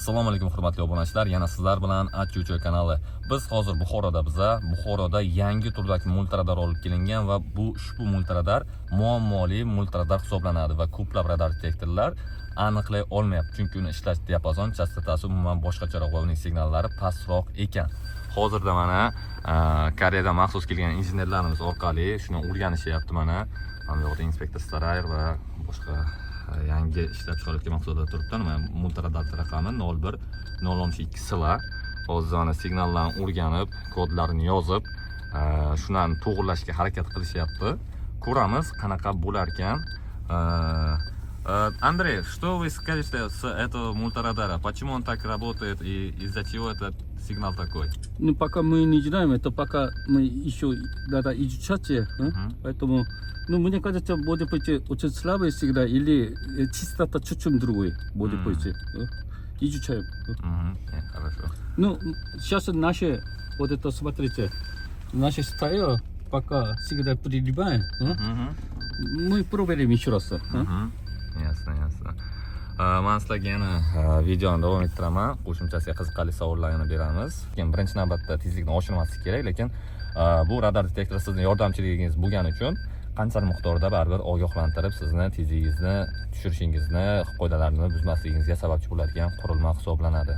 Assalomu alaykum hurmatli obunachilar, yana sizlar bilan Atchucho kanali. Biz hozir Buxoroda yangi turdagi multiradar olib kelingan va bu ushbu multiradar muammoli multiradar hisoblanadi va ko'plab radar detektorlar aniqlay olmayapti, chunki uni ishlash diapazon chastotasi umuman boshqacharoq va uning signallari pastroq ekan. Hozirda mana Koreyadan maxsus kelgan injenerlarimiz orqali shuni o'rganishyapti. Mana bu yerda inspektor Starayer va boshqa yangi ishlab chiqarayotgan mahsulotlar turibdi. Mana multiradar raqami 01-012 hozir mana signallarni o'rganib, kodlarini yozib, shunani to'g'rilashga harakat qilishyapti. Ko'ramiz qanaqa bo'lar ekan. Андрей, что вы скажете с этого мультирадара? Почему он так работает и из-за чего этот сигнал такой? Ну, пока мы не знаем, это пока мы еще надо изучать, поэтому, ну, мне кажется, может быть, очень слабый сигнал или частота чуть-чуть другой, может быть, изучаем. Хорошо. Ну, сейчас наши, вот это, смотрите, наши стаи пока сигнал принимаем, мы проверим еще раз. Ясно. Men sizlarga yana videoni davom ettiraman. Qo'shimchasiga qiziqarli savollarni beramiz. Birinchi navbatda tezlikni oshirmaslik kerak, lekin bu radar detektori sizning yordamchiligingiz bo'lgani uchun qanchalik miqdorda baribir ogohlantirib, sizni tezligingizni tushirishingizni, qoidalarni buzmasligingizga sababchi bo'ladigan qurilma hisoblanadi.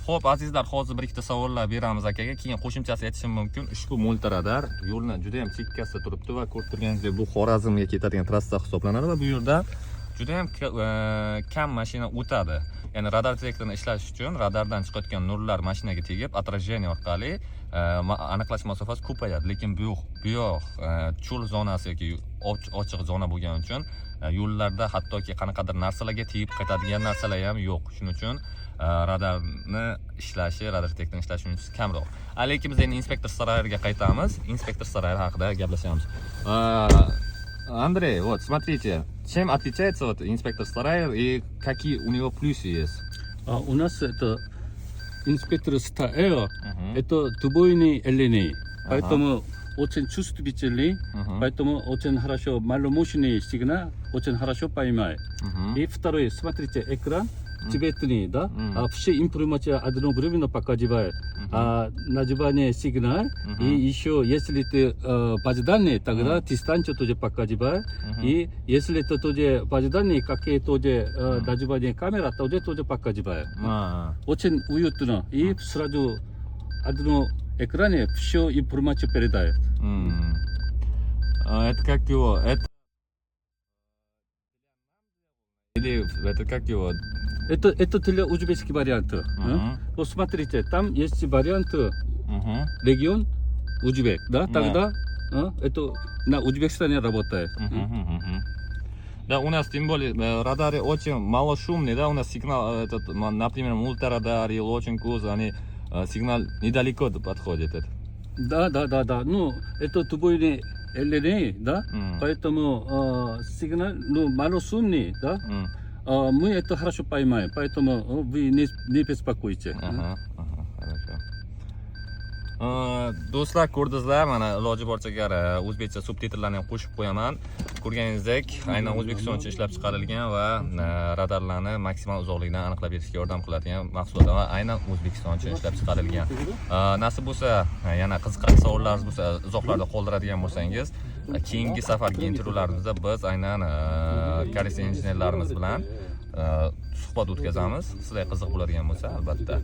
Xo'p, azizlar, hozir bir ikkita savollar beramiz akaga, keyin qo'shimchasi aytishim mumkin. Ushbu multiradar yo'lni juda ham chekkasida turibdi va ko'rib turganingizdek, bu Xorazmga ketadigan trassa hisoblanadi va bu yerda juda ham kam mashina o'tadi. Ya'ni radar detektorini ishlash uchun radardan chiqayotgan nurlar mashinaga tegib, отражение orqali aniqlash masofasi ko'payadi, lekin bu yo'q cho'l zonasi yoki ochiq zona bo'lgani uchun yo'llarda hattoki qanaqadir narsalarga tegib qaytadigan narsalar ham yo'q. Shuning uchun radarni ishlashi, radar detektorini ishlashi shunchasi kamroq. Lekin biz endi inspektor Starayerga qaytamiz. Inspektor Starayer haqida gaplashamiz. Андрей, вот смотрите, чем отличается вот инспектор Starayer и какие у него плюсы есть? У нас это инспектор Starayer, это двойный LNA, поэтому очень чувствительный, поэтому очень хорошо маломощный сигнал, очень хорошо поймает. И второй, смотрите, экран цветный, да, все информация одновременно показывает, название сигнал, и еще, если ты базы данные, тогда дистанцию тоже показывает, и если это тоже базы данные, какие тоже название камера, тоже показывает. Очень уютно, и сразу одно экране все информацию передает. Это как его? Или это как его? Это для узбекский вариант. Вот смотрите, там есть вариант регион Узбек, да? Тогда это на Узбекистане работает. Да, у нас тем более радары очень малошумные, да, у нас сигнал, этот, например, мультирадар или очень кузов, они сигнал недалеко подходит. Да. Ну, это двойный LNA, да? Поэтому сигнал, ну, малошумный, да? Мы это хорошо поймаем, поэтому вы не беспокойтесь. Do'stlar, ko'rdingizlar, mana iloji boricha o'zbekcha subtitrlarni ham qo'shib qo'yaman. Ko'rganingizdek, aynan O'zbekiston uchun ishlab chiqarilgan va radarlarni maksimal uzoqlikdan aniqlab berishga yordam qiladigan mahsulotlar va aynan O'zbekiston uchun ishlab chiqarilgan. Nasib bo'lsa, yana qiziqarli savollaringiz bo'lsa, izohlarda qoldiradigan bo'lsangiz, keyingi safargi intervyularimizda biz aynan koreys injenerlarimiz bilan suhbat o'tkazamiz. Sizlarga qiziq bo'ladigan bo'lsa, albatta